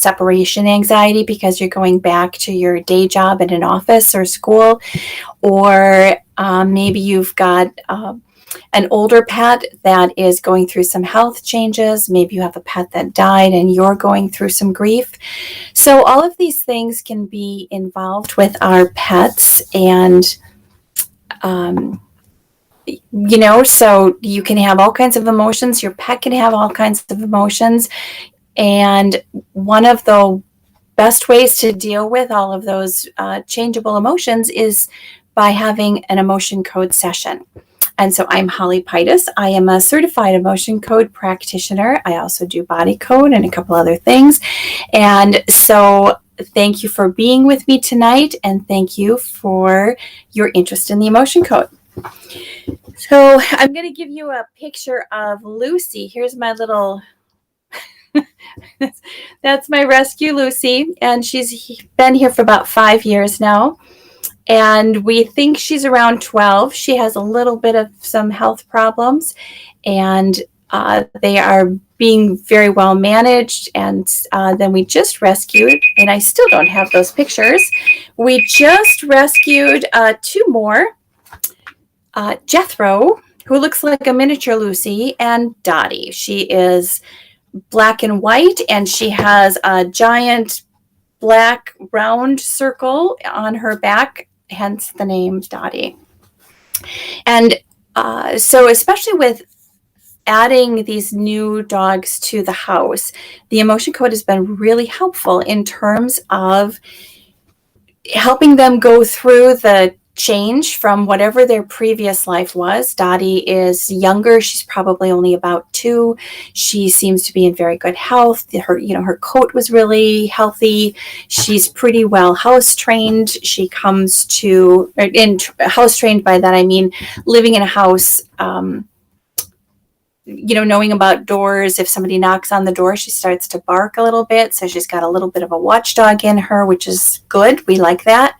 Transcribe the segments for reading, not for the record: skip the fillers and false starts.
separation anxiety because you're going back to your day job at an office or school, or maybe you've got an older pet that is going through some health changes. Maybe you have a pet that died and you're going through some grief. So all of these things can be involved with our pets, and so you can have all kinds of emotions. Your pet can have all kinds of emotions. And one of the best ways to deal with all of those changeable emotions is by having an emotion code session. And so I'm Holly Pitus. I am a certified emotion code practitioner. I also do body code and a couple other things. And so thank you for being with me tonight, and thank you for your interest in the emotion code. So I'm going to give you a picture of Lucy. Here's my little, that's my rescue Lucy, and she's been here for about 5 years now. And we think she's around 12. She has a little bit of some health problems, and they are being very well managed. And then we just rescued, and I still don't have those pictures. We just rescued 2 more. Jethro, who looks like a miniature Lucy, and Dottie. She is black and white, and she has a giant black round circle on her back, hence the name Dottie. And so especially with adding these new dogs to the house, the emotion code has been really helpful in terms of helping them go through the change from whatever their previous life was. Dottie is younger. She's probably only about 2. She seems to be in very good health. Her coat was really healthy. She's pretty well house trained. She comes to, house trained by that I mean living in a house, knowing about doors. If somebody knocks on the door, she starts to bark a little bit. So she's got a little bit of a watchdog in her, which is good. We like that.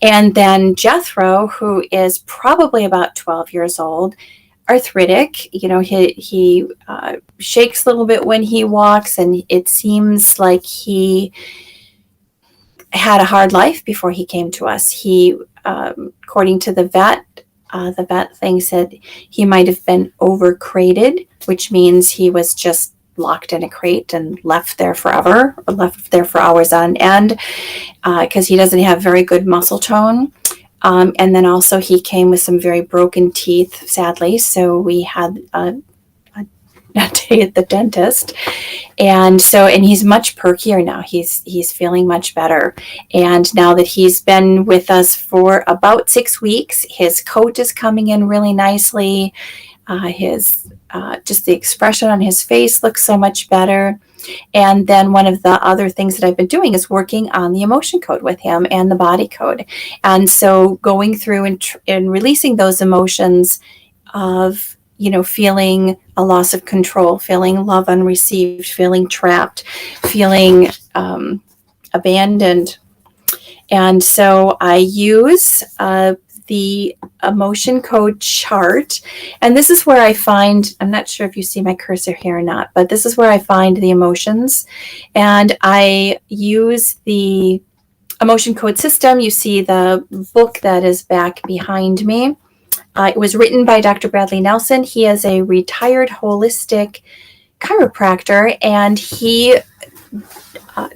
And then Jethro, who is probably about 12 years old, arthritic. He shakes a little bit when he walks, and it seems like he had a hard life before he came to us. He, according to the vet thing said he might have been over-crated, which means he was just locked in a crate and left there forever, or left there for hours on end, because he doesn't have very good muscle tone. And then also he came with some very broken teeth, sadly. So we had a day at the dentist. And he's much perkier now. He's feeling much better. And now that he's been with us for about 6 weeks, his coat is coming in really nicely. Just the expression on his face looks so much better. And then one of the other things that I've been doing is working on the emotion code with him and the body code. And so going through and releasing those emotions of feeling a loss of control, feeling love unreceived, feeling trapped, feeling abandoned. And so I use the emotion code chart. And this is where I find, I'm not sure if you see my cursor here or not, but this is where I find the emotions. And I use the emotion code system. You see the book that is back behind me. It was written by Dr. Bradley Nelson. He is a retired holistic chiropractor, and he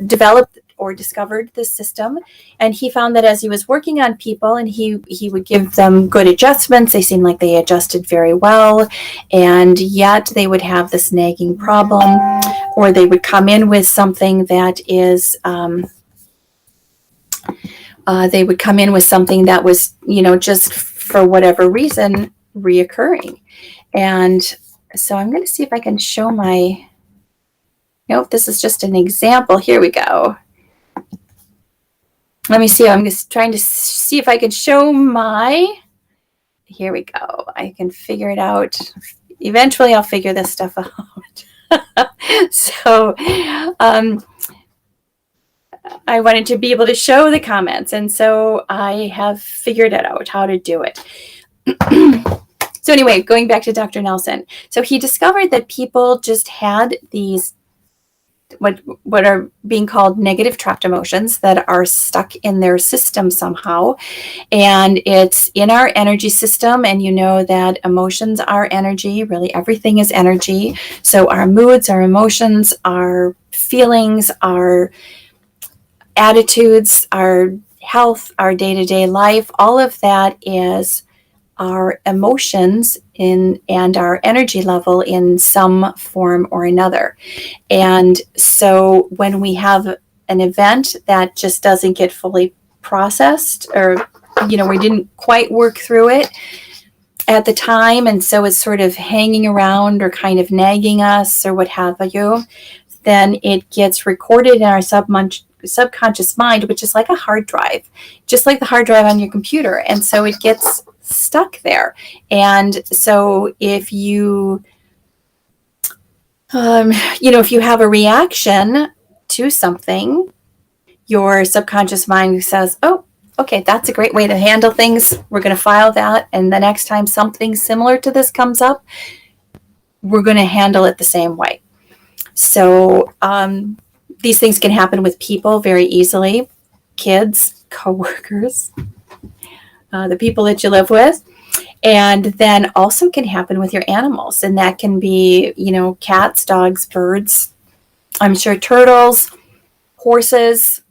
developed or discovered this system. And he found that as he was working on people and he would give them good adjustments, they seemed like they adjusted very well, and yet they would have this nagging problem, or they would come in with something that is was, just for whatever reason, reoccurring. And so I'm going to see if I can show this is just an example. Here we go. Let me see. I'm just trying to see if I can show here we go. I can figure it out. Eventually I'll figure this stuff out. So, I wanted to be able to show the comments, and so I have figured it out how to do it. So anyway, going back to Dr. Nelson. So he discovered that people just had these what are being called negative trapped emotions that are stuck in their system somehow. And it's in our energy system. And you know that emotions are energy. Really, everything is energy. So our moods, our emotions, our feelings, our attitudes, our health, our day-to-day life, all of that is our emotions and our energy level in some form or another. And so when we have an event that just doesn't get fully processed, or we didn't quite work through it at the time, and so it's sort of hanging around or kind of nagging us or what have you, then it gets recorded in our subconscious mind, which is like a hard drive, just like the hard drive on your computer. And so it gets stuck there. And so if you if you have a reaction to something, your subconscious mind says, oh, okay, that's a great way to handle things. We're going to file that. And the next time something similar to this comes up, we're going to handle it the same way. So these things can happen with people very easily, kids, coworkers, the people that you live with. And then also can happen with your animals. And that can be, cats, dogs, birds, I'm sure turtles, horses.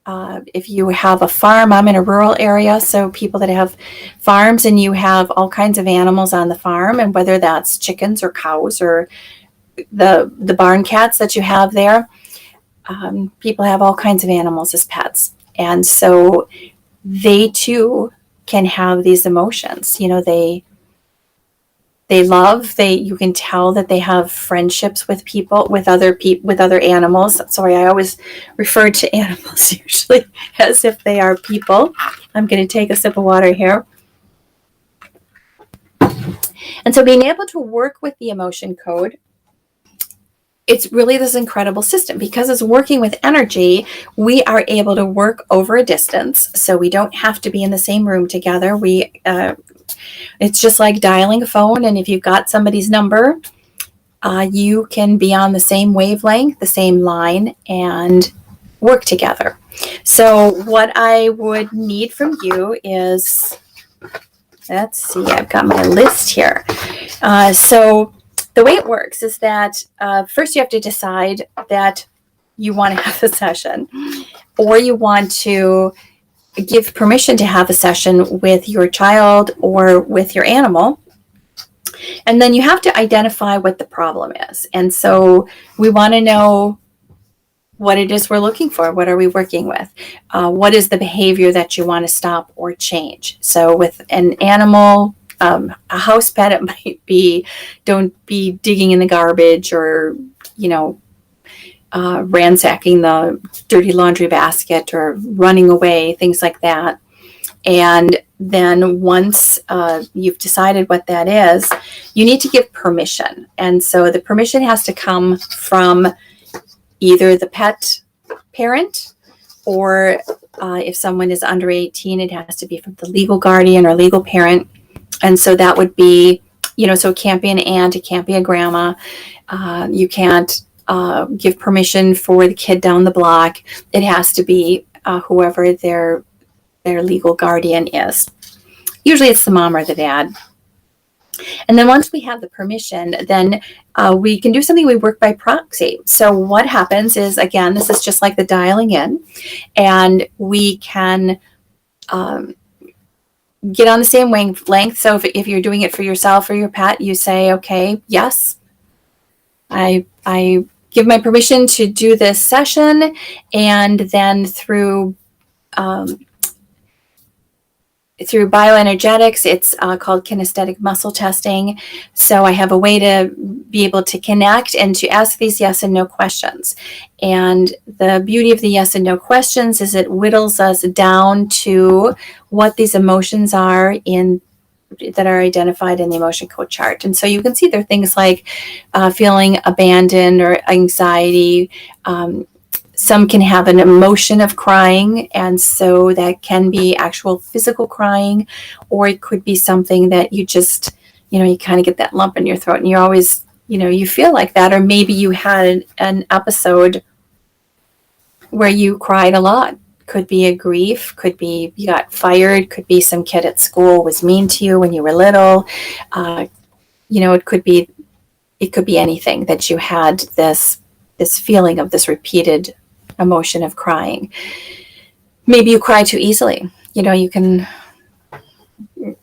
If you have a farm, I'm in a rural area, so people that have farms and you have all kinds of animals on the farm, and whether that's chickens or cows or the barn cats that you have there, people have all kinds of animals as pets. And so they too can have these emotions. They love, you can tell that they have friendships with people, with other animals. Sorry, I always refer to animals usually as if they are people. I'm going to take a sip of water here. And so being able to work with the emotion code, it's really this incredible system, because it's working with energy. We are able to work over a distance, so we don't have to be in the same room together. It's just like dialing a phone, and if you've got somebody's number, you can be on the same wavelength, the same line, and work together. So what I would need from you is, let's see, I've got my list here. So the way it works is that first you have to decide that you want to have a session, or you want to give permission to have a session with your child or with your animal. And then you have to identify what the problem is. And so we want to know what it is we're looking for. What are we working with? What is the behavior that you want to stop or change? So with an animal, a house pet, it might be, don't be digging in the garbage or, ransacking the dirty laundry basket or running away, things like that. And then once you've decided what that is, you need to give permission. And so the permission has to come from either the pet parent, or if someone is under 18, it has to be from the legal guardian or legal parent. And so that would be, so it can't be an aunt, it can't be a grandma. You can't give permission for the kid down the block. It has to be whoever their legal guardian is. Usually it's the mom or the dad. And then once we have the permission, then we can do something. We work by proxy. So what happens is, again, this is just like the dialing in, and we can get on the same wavelength. So if you're doing it for yourself or your pet, you say, okay, yes, I give my permission to do this session. And then through bioenergetics, it's called kinesthetic muscle testing. So I have a way to be able to connect and to ask these yes and no questions. And the beauty of the yes and no questions is it whittles us down to what these emotions are that are identified in the emotion code chart. And so you can see there are things like feeling abandoned or anxiety. Some can have an emotion of crying, and so that can be actual physical crying, or it could be something that you just, you kind of get that lump in your throat and you're always, you feel like that, or maybe you had an episode where you cried a lot. Could be a grief, could be you got fired, could be some kid at school was mean to you when you were little. It could be anything that you had this feeling of this repeated emotion of crying. Maybe you cry too easily. You can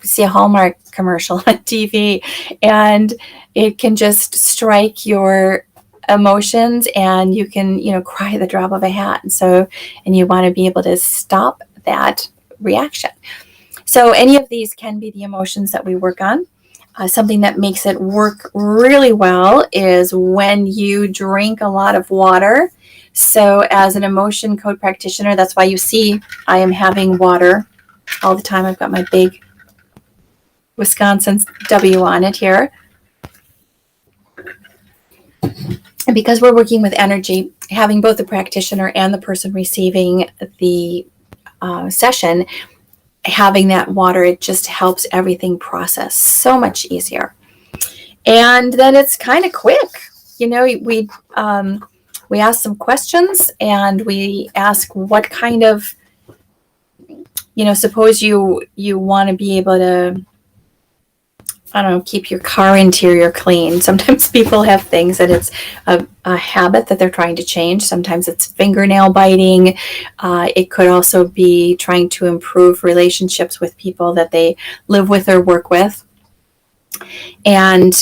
see a Hallmark commercial on TV and it can just strike your emotions and you can, cry at the drop of a hat. And you want to be able to stop that reaction. So any of these can be the emotions that we work on. Something that makes it work really well is when you drink a lot of water. So as an emotion code practitioner, that's why you see I am having water all the time. I've got my big Wisconsin W on it here. And because we're working with energy, having both the practitioner and the person receiving the session, having that water, it just helps everything process so much easier. And then it's kind of quick. We ask some questions and we ask what kind of, suppose you want to be able to, keep your car interior clean. Sometimes people have things that it's a habit that they're trying to change. Sometimes it's fingernail biting. It could also be trying to improve relationships with people that they live with or work with. And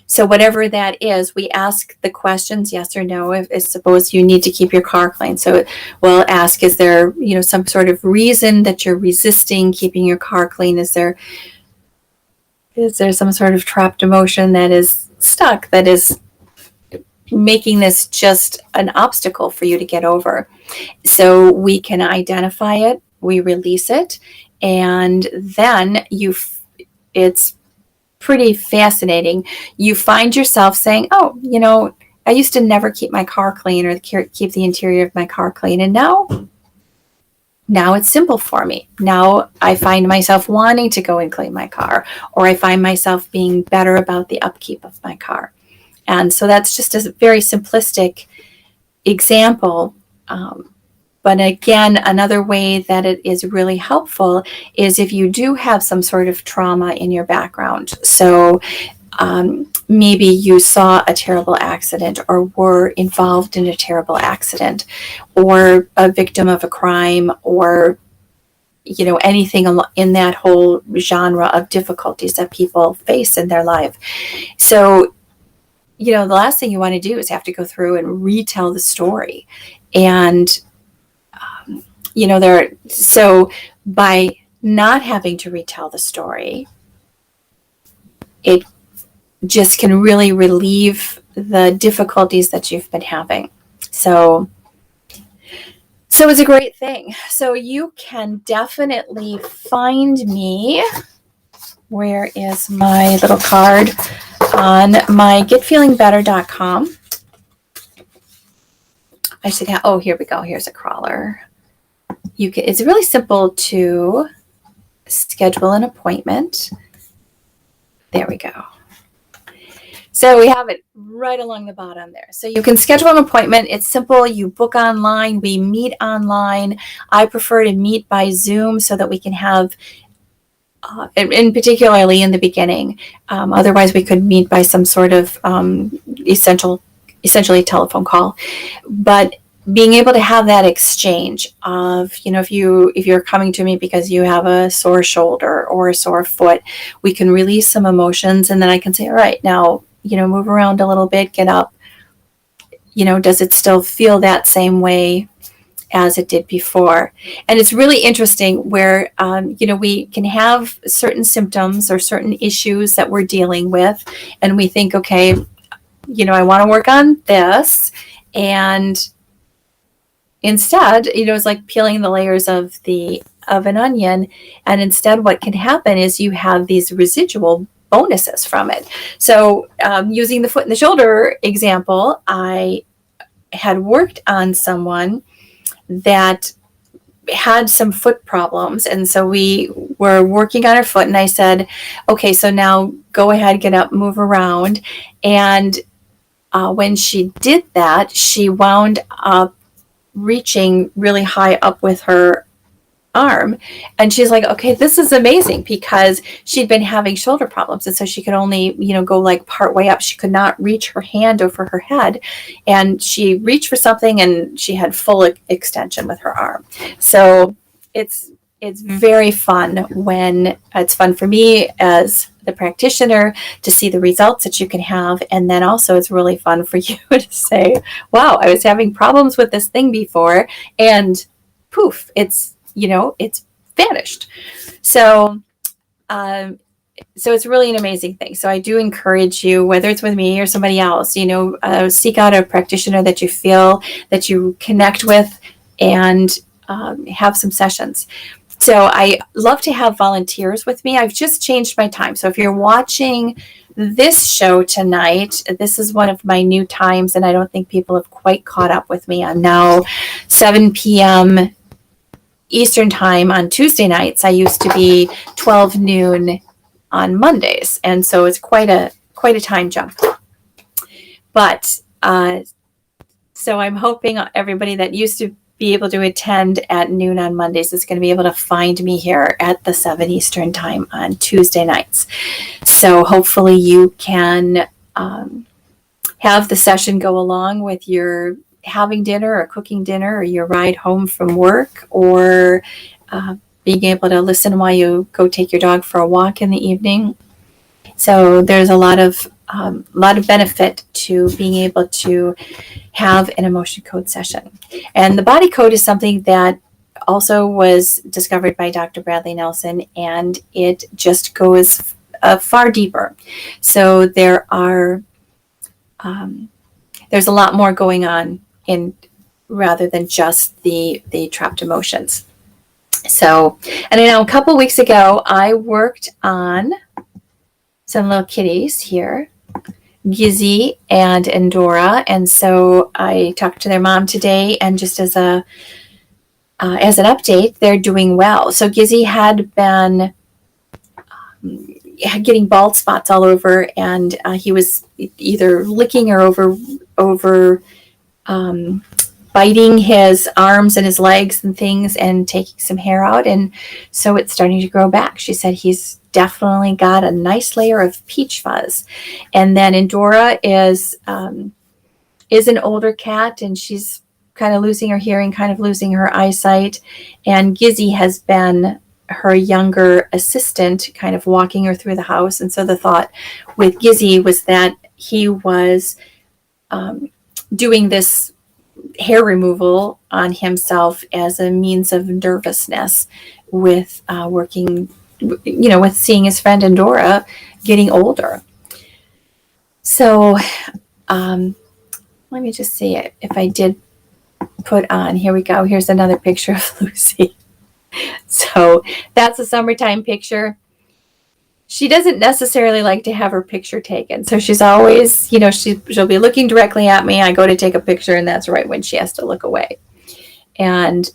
so whatever that is, we ask the questions, yes or no, if suppose you need to keep your car clean. So we'll ask, is there, some sort of reason that you're resisting keeping your car clean? Is there some sort of trapped emotion that is stuck, that is making this just an obstacle for you to get over? So we can identify it, we release it, and then it's pretty fascinating. You find yourself saying, oh, I used to never keep my car clean or keep the interior of my car clean, and now it's simple for me. Now I find myself wanting to go and clean my car, or I find myself being better about the upkeep of my car. And so that's just a very simplistic example. But again, another way that it is really helpful is if you do have some sort of trauma in your background. So maybe you saw a terrible accident or were involved in a terrible accident or a victim of a crime or, anything in that whole genre of difficulties that people face in their life. So, the last thing you want to do is have to go through and retell the story. And, so by not having to retell the story, it just can really relieve the difficulties that you've been having. So it's a great thing. So you can definitely find me. Where is my little card? On my getfeelingbetter.com. I should have, here we go. Here's a crawler. It's really simple to schedule an appointment. There we go. So we have it right along the bottom there. So you can schedule an appointment. It's simple. You book online. We meet online. I prefer to meet by Zoom so that we can have, and particularly in the beginning. Otherwise, we could meet by some sort of essentially telephone call. But being able to have that exchange of, if you're coming to me because you have a sore shoulder or a sore foot, we can release some emotions, and then I can say, all right, now, move around a little bit, get up. Does it still feel that same way as it did before? And it's really interesting where, we can have certain symptoms or certain issues that we're dealing with, and we think, okay, I want to work on this. And instead, it's like peeling the layers of an onion. And instead, what can happen is you have these residual bonuses from it. So using the foot and the shoulder example, I had worked on someone that had some foot problems. And so we were working on her foot, and I said, okay, so now go ahead, get up, move around. And when she did that, she wound up reaching really high up with her arm. And she's like, okay, this is amazing, because she'd been having shoulder problems. And so she could only, go like part way up. She could not reach her hand over her head. And she reached for something and she had full extension with her arm. So it's very fun when it's fun for me as the practitioner to see the results that you can have. And then also it's really fun for you to say, wow, I was having problems with this thing before, and poof, it's vanished. So it's really an amazing thing. So I do encourage you, whether it's with me or somebody else, seek out a practitioner that you feel that you connect with, and have some sessions. So I love to have volunteers with me. I've just changed my time. So if you're watching this show tonight, this is one of my new times, and I don't think people have quite caught up with me. I'm now 7 p.m. Eastern time on Tuesday nights. I used to be 12 noon on Mondays, and so it's quite a time jump. But so I'm hoping everybody that used to be able to attend at noon on Mondays is going to be able to find me here at the 7 Eastern time on Tuesday nights. So hopefully you can have the session go along with your having dinner or cooking dinner, or your ride home from work, or being able to listen while you go take your dog for a walk in the evening. So there's a lot of benefit to being able to have an emotion code session. And the body code is something that also was discovered by Dr. Bradley Nelson, and it just goes far deeper. So there's a lot more going on rather than just the trapped emotions. So, and I know a couple weeks ago, I worked on some little kitties here, Gizzy and Endora. And so I talked to their mom today, and just as an update, they're doing well. So Gizzy had been getting bald spots all over, and he was either licking or over biting his arms and his legs and things, and taking some hair out. And so it's starting to grow back. She said he's definitely got a nice layer of peach fuzz. And then Endora is an older cat, and she's kind of losing her hearing, kind of losing her eyesight. And Gizzy has been her younger assistant, kind of walking her through the house. And so the thought with Gizzy was that he was doing this hair removal on himself as a means of nervousness with working, with seeing his friend Endora getting older. So let me just see if I did put on, here we go. Here's another picture of Lucy. So that's a summertime picture. She doesn't necessarily like to have her picture taken. So she's always, she'll be looking directly at me. I go to take a picture, and that's right when she has to look away. And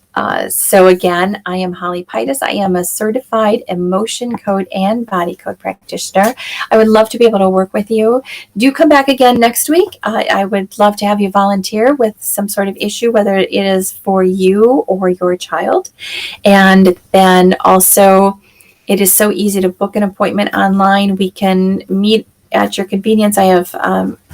so again, I am Holly Pitus. I am a certified emotion code and body code practitioner. I would love to be able to work with you. Do come back again next week. I would love to have you volunteer with some sort of issue, whether it is for you or your child. And then also, it is so easy to book an appointment online. We can meet at your convenience. I have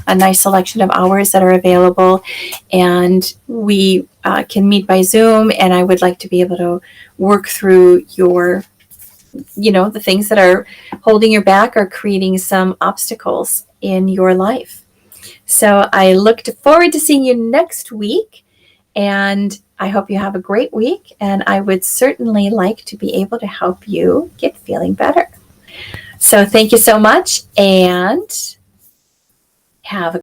a nice selection of hours that are available, and we can meet by Zoom. And I would like to be able to work through your, the things that are holding you back or creating some obstacles in your life. So I look forward to seeing you next week, and I hope you have a great week, and I would certainly like to be able to help you get feeling better. So thank you so much, and have a